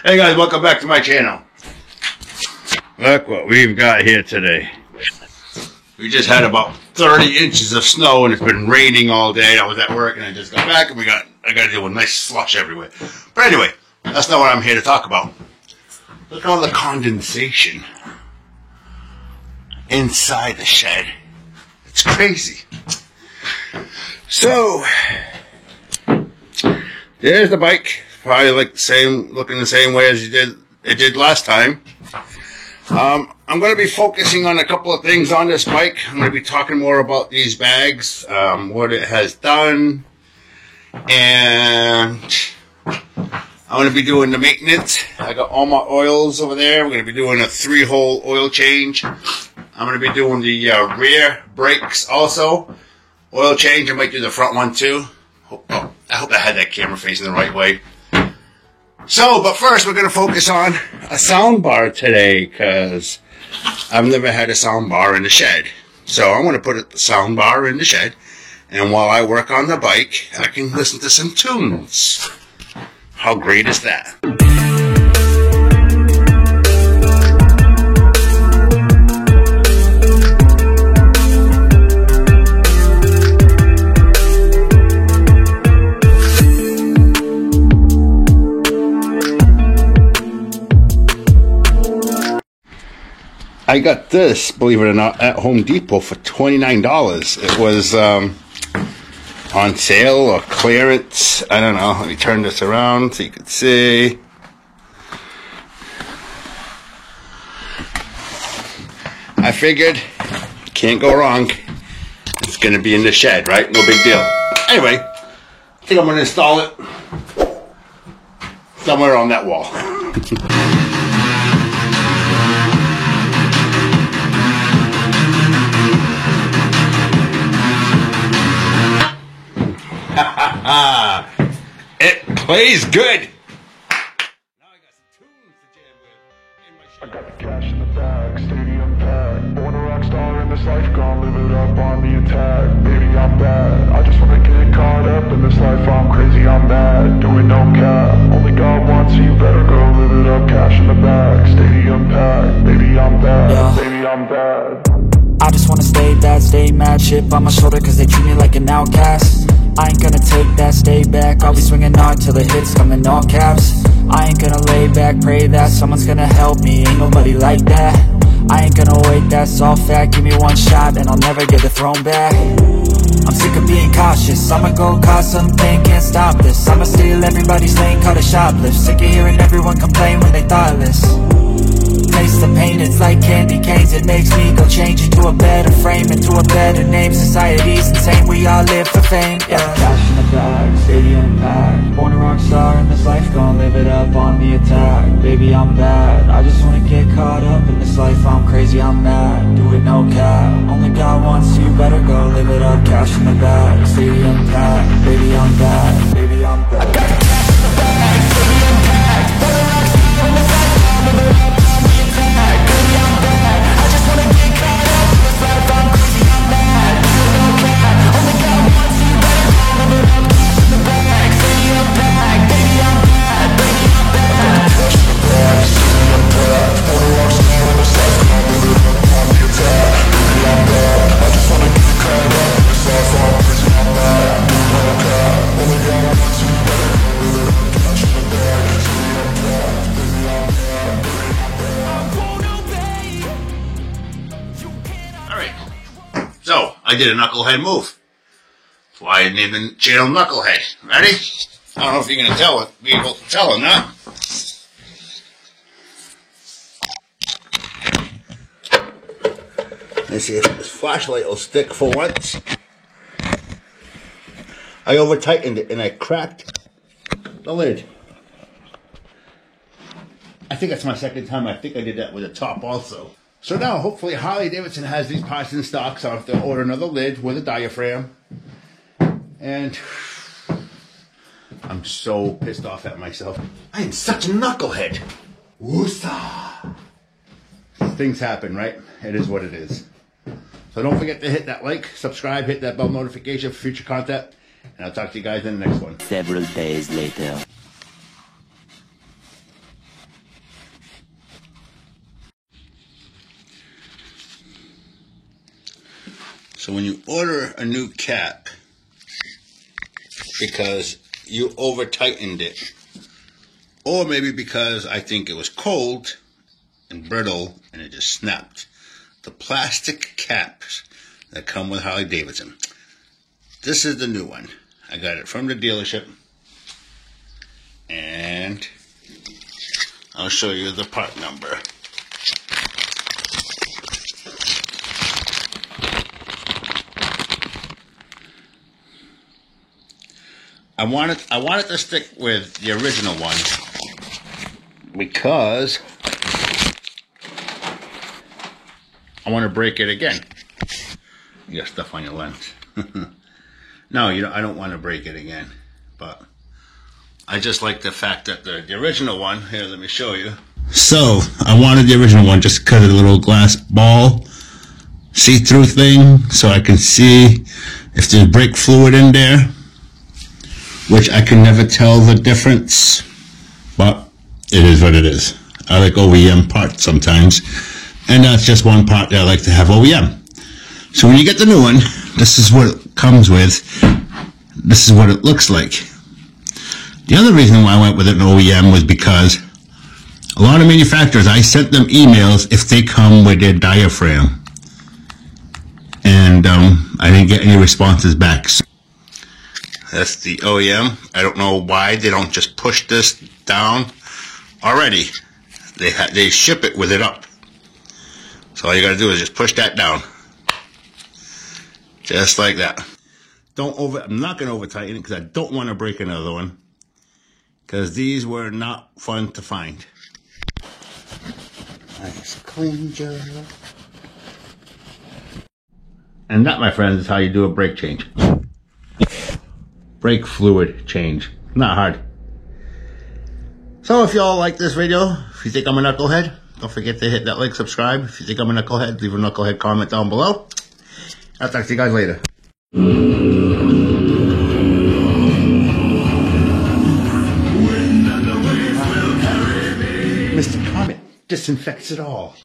Hey guys, welcome back to my channel. Look what we've got here today. We just had about 30 inches of snow and it's been raining all day. I was at work and I just got back and I got to deal with nice slush everywhere. But anyway, that's not what I'm here to talk about. Look at all the condensation inside the shed. It's crazy. So, there's the bike. Probably like looking the same way as it did last time. I'm going to be focusing on a couple of things on this bike. I'm going to be talking more about these bags, what it has done, and I'm going to be doing the maintenance. I got all my oils over there. We're going to be doing a 3-hole oil change. I'm going to be doing the rear brakes also. Oil change. I might do the front one too. I hope I had that camera facing the right way. So, but first we're going to focus on a sound bar today because I've never had a sound bar in the shed. So I'm going to put the sound bar in the shed, and while I work on the bike, I can listen to some tunes. How great is that? I got this, believe it or not, at Home Depot for $29. It was on sale or clearance. I don't know. Let me turn this around so you can see. I figured, can't go wrong. It's going to be in the shed, right? No big deal. Anyway, I think I'm going to install it somewhere on that wall. It plays good. Now I got some tunes to jam with in my shed. I got the cash in the bag, stadium packed. Born a rock star in this life, gonna live it up on the attack. Baby, I'm bad. I just wanna get caught up in this life. I'm crazy, I'm mad. Doing no cap. Only God wants you better go live it up. Cash in the bag, stadium packed. Baby, I'm bad. Yeah. Baby, I'm bad. I just wanna stay bad, stay mad. Chip on my shoulder cause they treat me like an outcast. I ain't gonna take that, stay back. I'll be swinging hard till the hits come in all caps. I ain't gonna lay back, pray that someone's gonna help me. Ain't nobody like that. I ain't gonna wait, that's all fact. Give me one shot and I'll never get the throne back. I'm sick of being cautious. I'ma go cause something, can't stop this. I'ma steal everybody's lane, call it shoplift. Sick of hearing everyone complain when they thoughtless. Taste the pain, it's like candy canes. It makes me go change into a better frame, into a better name. Society's insane, we all live for fame, yeah. Cash in the bag, stadium packed. Born a rock star in this life, gonna live it up on the attack. Baby, I'm bad. I just wanna get caught up in this life. I'm crazy, I'm mad. Do it no cap. Only God wants you, better go live it up. Cash in the bag, stadium packed. Baby, I'm bad. Baby, I'm bad. I got the cash in the bag, stadium packed. Born a rock star in this life, gonna live it up. I did a knucklehead move. That's why I named the channel Knucklehead. Ready? I don't know if you're going to be able to tell or not. Let's see if this flashlight will stick for once. I over-tightened it and I cracked the lid. I think that's my second time. I think I did that with the top also. So now, hopefully, Harley-Davidson has these parts in stock, so I have to order another lid with a diaphragm. And I'm so pissed off at myself. I am such a knucklehead. Woosah! Things happen, right? It is what it is. So don't forget to hit that like, subscribe, hit that bell notification for future content. And I'll talk to you guys in the next one. Several days later. So when you order a new cap, because you over tightened it, or maybe because I think it was cold and brittle and it just snapped, the plastic caps that come with Harley Davidson. This is the new one. I got it from the dealership, and I'll show you the part number. I wanted to stick with the original one because I want to break it again. You got stuff on your lens. No, I don't want to break it again, but I just like the fact that the original one, here, let me show you. So, I wanted the original one just because of the little glass ball see-through thing, so I can see if there's brake fluid in there, which I can never tell the difference, but it is what it is. I like OEM parts sometimes, and that's just one part that I like to have OEM. So when you get the new one, this is what it comes with. This is what it looks like. The other reason why I went with an OEM was because a lot of manufacturers, I sent them emails if they come with their diaphragm, and I didn't get any responses back. So that's the OEM. I don't know why they don't just push this down already. They ship it with it up. So all you gotta do is just push that down. Just like that. I'm not gonna over tighten it because I don't want to break another one. Because these were not fun to find. Nice clean job. And that, my friends, is how you do a brake change. Brake fluid change. Not hard. So if y'all like this video, if you think I'm a knucklehead, don't forget to hit that like, subscribe. If you think I'm a knucklehead, leave a knucklehead comment down below. I'll talk to you guys later. Mr. Comet disinfects it all.